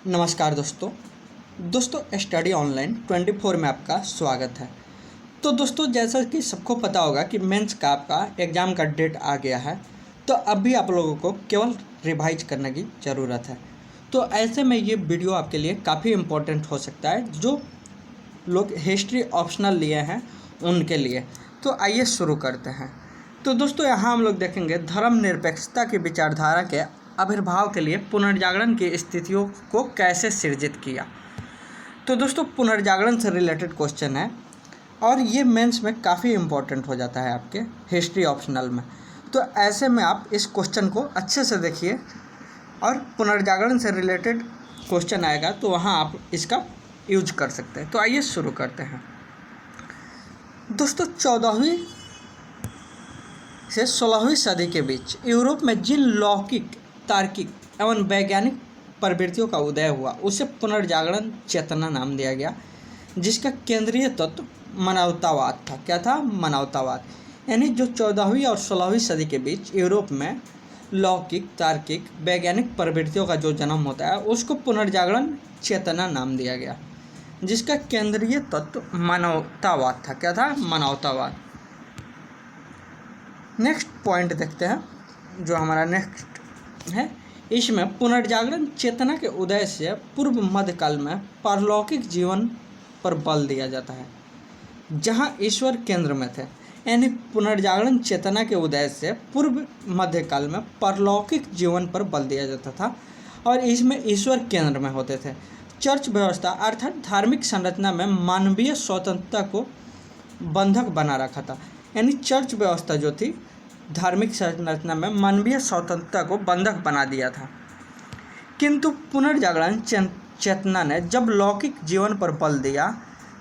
नमस्कार दोस्तों study online 24 में आपका स्वागत है। तो दोस्तों जैसा कि सबको पता होगा कि मेंस का आपका एग्ज़ाम का डेट आ गया है, तो अब भी आप लोगों को केवल रिवाइज करने की ज़रूरत है। तो ऐसे में ये वीडियो आपके लिए काफ़ी इम्पोर्टेंट हो सकता है, जो लोग हिस्ट्री ऑप्शनल लिए हैं उनके लिए। तो आइए शुरू करते हैं। तो दोस्तों यहाँ हम लोग देखेंगे धर्मनिरपेक्षता की विचारधारा के आविर्भाव के लिए पुनर्जागरण की स्थितियों को कैसे सृजित किया। तो दोस्तों पुनर्जागरण से रिलेटेड क्वेश्चन है और ये मेंस में काफ़ी इम्पोर्टेंट हो जाता है आपके हिस्ट्री ऑप्शनल में। तो ऐसे में आप इस क्वेश्चन को अच्छे से देखिए और पुनर्जागरण से रिलेटेड क्वेश्चन आएगा तो वहाँ आप इसका यूज कर सकते हैं। तो आइए शुरू करते हैं। दोस्तों 14वीं से 16वीं सदी के बीच यूरोप में जिन लौकिक, तार्किक एवं वैज्ञानिक प्रवृत्तियों का उदय हुआ उसे पुनर्जागरण चेतना नाम दिया गया, जिसका केंद्रीय तत्व मानवतावाद था। क्या था? मानवतावाद। यानी जो 14वीं और 16वीं सदी के बीच यूरोप में लौकिक, तार्किक, वैज्ञानिक प्रवृत्तियों का जो जन्म होता है उसको पुनर्जागरण चेतना नाम दिया गया, जिसका केंद्रीय तत्व मानवतावाद था। क्या था? मानवतावाद। नेक्स्ट पॉइंट देखते हैं जो हमारा नेक्स्ट है। इसमें पुनर्जागरण चेतना के उदय से पूर्व मध्यकाल में पारलौकिक जीवन पर बल दिया जाता है, जहां ईश्वर केंद्र में थे। यानी पुनर्जागरण चेतना के उदय से पूर्व मध्यकाल में पारलौकिक जीवन पर बल दिया जाता था और इसमें ईश्वर केंद्र में होते थे। चर्च व्यवस्था अर्थात धार्मिक संरचना में मानवीय स्वतंत्रता को बंधक बना रखा था। यानी चर्च व्यवस्था जो थी धार्मिक संरचना में मानवीय स्वतंत्रता को बंधक बना दिया था। किंतु पुनर्जागरण चेतना ने जब लौकिक जीवन पर बल दिया,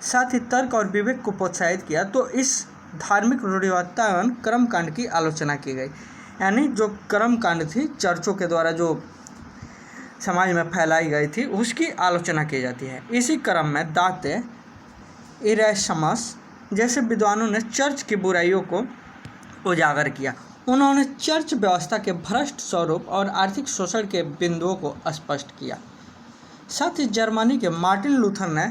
साथ ही तर्क और विवेक को प्रोत्साहित किया, तो इस धार्मिक रूढ़िवादिता एवं कर्मकांड की आलोचना की गई। यानी जो कर्मकांड थी चर्चों के द्वारा जो समाज में फैलाई गई थी उसकी आलोचना की जाती है। इसी क्रम में दाते, इरेशमस जैसे विद्वानों ने चर्च की बुराइयों को उजागर किया। उन्होंने चर्च व्यवस्था के भ्रष्ट स्वरूप और आर्थिक शोषण के बिंदुओं को स्पष्ट किया। साथ ही जर्मनी के मार्टिन लूथर ने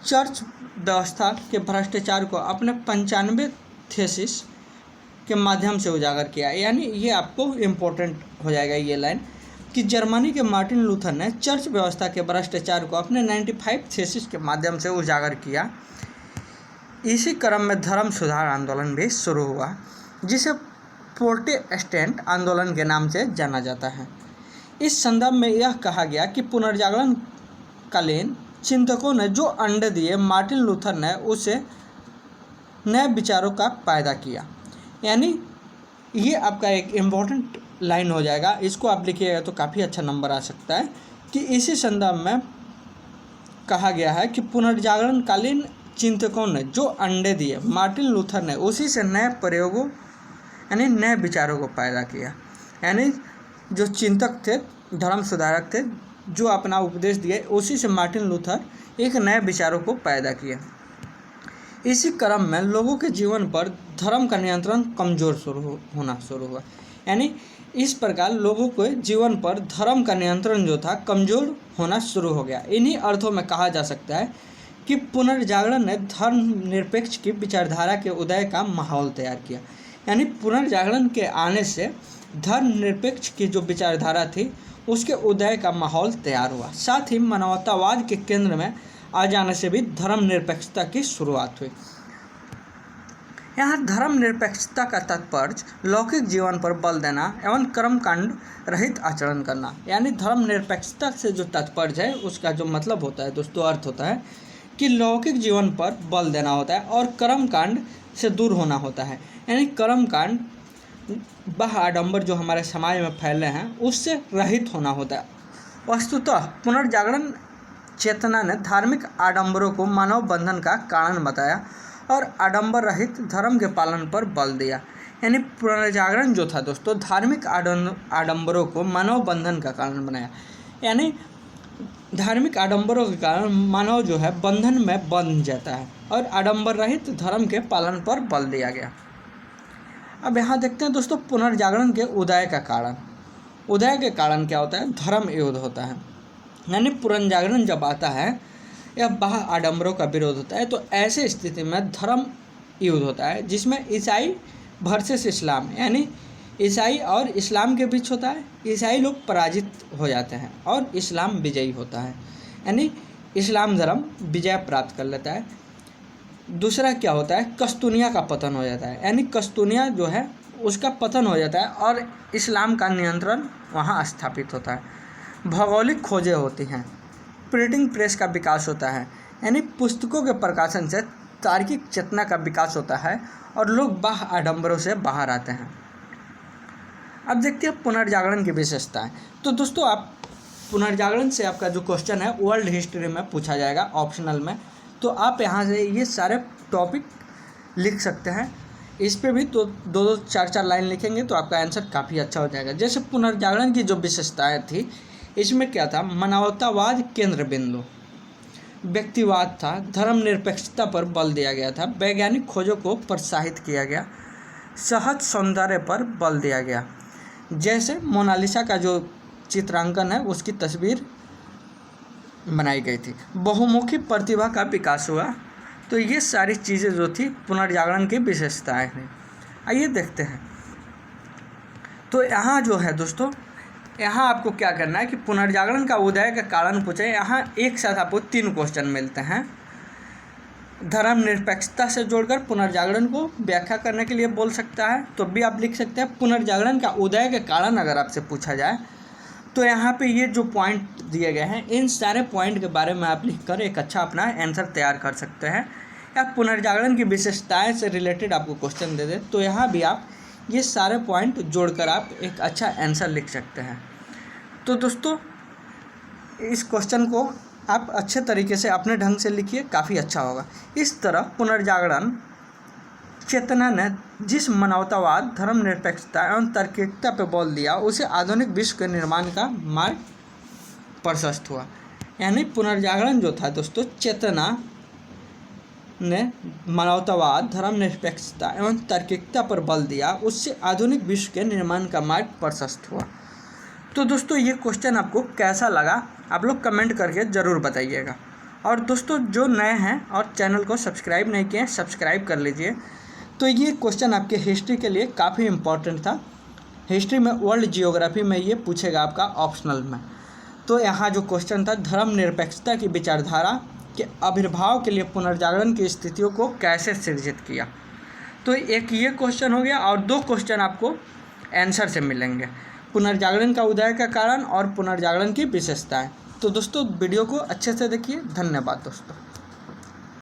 चर्च व्यवस्था के भ्रष्टाचार को अपने 95 थीसिस के माध्यम से उजागर किया। यानी ये आपको इम्पोर्टेंट हो जाएगा ये लाइन कि जर्मनी के मार्टिन लूथर ने चर्च व्यवस्था के भ्रष्टाचार को अपने 95 थीसिस के माध्यम से उजागर किया। इसी क्रम में धर्म सुधार आंदोलन भी शुरू हुआ, जिसे प्रोटेस्टेंट आंदोलन के नाम से जाना जाता है। इस संदर्भ में यह कहा गया कि पुनर्जागरण कालीन चिंतकों ने जो अंडे दिए, मार्टिन लूथर ने उसे नए विचारों का पैदा किया। यानी ये आपका एक इम्पोर्टेंट लाइन हो जाएगा, इसको आप लिखिएगा तो काफ़ी अच्छा नंबर आ सकता है कि इसी संदर्भ में कहा गया है कि पुनर्जागरण कालीन चिंतकों ने जो अंडे दिए, मार्टिन लूथर ने उसी से नए प्रयोगों यानी नए विचारों को पैदा किया। यानी जो चिंतक थे, धर्म सुधारक थे, जो अपना उपदेश दिए, उसी से मार्टिन लूथर एक नए विचारों को पैदा किया। इसी क्रम में लोगों के जीवन पर धर्म का नियंत्रण कमज़ोर होना शुरू हुआ। यानी इस प्रकार लोगों के जीवन पर धर्म का नियंत्रण जो था कमज़ोर होना शुरू हो गया। इन्हीं अर्थों में कहा जा सकता है कि पुनर्जागरण ने धर्मनिरपेक्ष की विचारधारा के उदय का माहौल तैयार किया। यानी पुनर्जागरण के आने से धर्मनिरपेक्ष की जो विचारधारा थी उसके उदय का माहौल तैयार हुआ। साथ ही मानवतावाद के केंद्र में आ जाने से भी धर्मनिरपेक्षता की शुरुआत हुई। यहाँ धर्मनिरपेक्षता का तात्पर्य लौकिक जीवन पर बल देना एवं कर्मकांड रहित आचरण करना। यानी धर्मनिरपेक्षता से जो तात्पर्य है उसका जो मतलब होता है दोस्तों, अर्थ होता है कि लौकिक जीवन पर बल देना होता है और कर्मकांड से दूर होना होता है। यानी कर्मकांड, बाह्य आडंबर जो हमारे समाज में फैले हैं उससे रहित होना होता है। वस्तुतः पुनर्जागरण चेतना ने धार्मिक आडंबरों को मानव बंधन का कारण बताया और आडंबर रहित धर्म के पालन पर बल दिया। यानी पुनर्जागरण जो था दोस्तों धार्मिक आडंबरों को मानव बंधन का कारण बनाया। यानी धार्मिक आडंबरों के कारण मानव जो है बंधन में बंध जाता है और आडंबर रहित धर्म के पालन पर बल दिया गया। अब यहाँ देखते हैं दोस्तों पुनर्जागरण के उदय का कारण। उदय के कारण क्या होता है? धर्म युद्ध होता है। यानी पुनर्जागरण जब आता है यह बाह्य आडंबरों का विरोध होता है। तो ऐसे स्थिति में धर्म युद्ध होता है जिसमें ईसाई वर्सेस इस्लाम, यानी ईसाई और इस्लाम के बीच होता है। ईसाई लोग पराजित हो जाते हैं और इस्लाम विजयी होता है, यानी इस्लाम धर्म विजय प्राप्त कर लेता है। दूसरा क्या होता है, कस्तूनिया का पतन हो जाता है, यानी कस्तूनिया जो है उसका पतन हो जाता है और इस्लाम का नियंत्रण वहाँ स्थापित होता है। भौगोलिक खोजें होती हैं, प्रिंटिंग प्रेस का विकास होता है, यानी पुस्तकों के प्रकाशन से तार्किक चेतना का विकास होता है और लोग बाह्य आडंबरों से बाहर आते हैं। अब देखते हैं पुनर्जागरण की विशेषताएं। तो दोस्तों आप पुनर्जागरण से आपका जो क्वेश्चन है वर्ल्ड हिस्ट्री में पूछा जाएगा ऑप्शनल में, तो आप यहाँ से ये सारे टॉपिक लिख सकते हैं। इस पे भी तो 2-2, 4-4 लाइन लिखेंगे तो आपका आंसर काफ़ी अच्छा हो जाएगा। जैसे पुनर्जागरण की जो विशेषताएं थी, इसमें क्या था, मानवतावाद केंद्र बिंदु, व्यक्तिवाद था, धर्मनिरपेक्षता पर बल दिया गया था, वैज्ञानिक खोजों को प्रोत्साहित किया गया, सहज सौंदर्य पर बल दिया गया। जैसे मोनालिसा का जो चित्रांकन है उसकी तस्वीर बनाई गई थी, बहुमुखी प्रतिभा का विकास हुआ। तो ये सारी चीज़ें जो थी पुनर्जागरण की विशेषताएं हैं। आइए देखते हैं। तो यहाँ जो है दोस्तों, यहाँ आपको क्या करना है कि पुनर्जागरण का उदय का कारण पूछे। यहाँ एक साथ आपको 3 क्वेश्चन मिलते हैं। धर्मनिरपेक्षता से जोड़कर पुनर्जागरण को व्याख्या करने के लिए बोल सकता है, तो भी आप लिख सकते हैं। पुनर्जागरण का उदय के कारण अगर आपसे पूछा जाए तो यहाँ पे ये जो पॉइंट दिए गए हैं, इन सारे पॉइंट के बारे में आप लिखकर एक अच्छा अपना आंसर तैयार कर सकते हैं। या पुनर्जागरण की विशेषताएं से रिलेटेड आपको क्वेश्चन दे दे तो यहाँ भी आप ये सारे पॉइंट जोड़कर आप एक अच्छा आंसर लिख सकते हैं। तो दोस्तों इस क्वेश्चन को आप अच्छे तरीके से अपने ढंग से लिखिए, काफ़ी अच्छा होगा। इस तरह पुनर्जागरण चेतना ने जिस मानवतावाद, धर्मनिरपेक्षता एवं तार्किकता पर बल दिया, उसे आधुनिक विश्व के निर्माण का मार्ग प्रशस्त हुआ। यानी पुनर्जागरण जो था दोस्तों, चेतना ने मानवतावाद, धर्मनिरपेक्षता एवं तार्किकता पर बल दिया, उससे आधुनिक विश्व के निर्माण का मार्ग प्रशस्त हुआ। तो दोस्तों ये क्वेश्चन आपको कैसा लगा आप लोग कमेंट करके ज़रूर बताइएगा। और दोस्तों जो नए हैं और चैनल को सब्सक्राइब नहीं किए, सब्सक्राइब कर लीजिए। तो ये क्वेश्चन आपके हिस्ट्री के लिए काफ़ी इम्पोर्टेंट था। हिस्ट्री में वर्ल्ड जियोग्राफी में ये पूछेगा आपका ऑप्शनल में। तो यहाँ जो क्वेश्चन था, धर्मनिरपेक्षता की विचारधारा के आविर्भाव के लिए पुनर्जागरण की स्थितियों को कैसे सृजित किया। तो एक ये क्वेश्चन हो गया और 2 क्वेश्चन आपको आंसर से मिलेंगे, पुनर्जागरण का उदय का कारण और पुनर्जागरण की विशेषताएं। तो दोस्तों वीडियो को अच्छे से देखिए। धन्यवाद दोस्तों।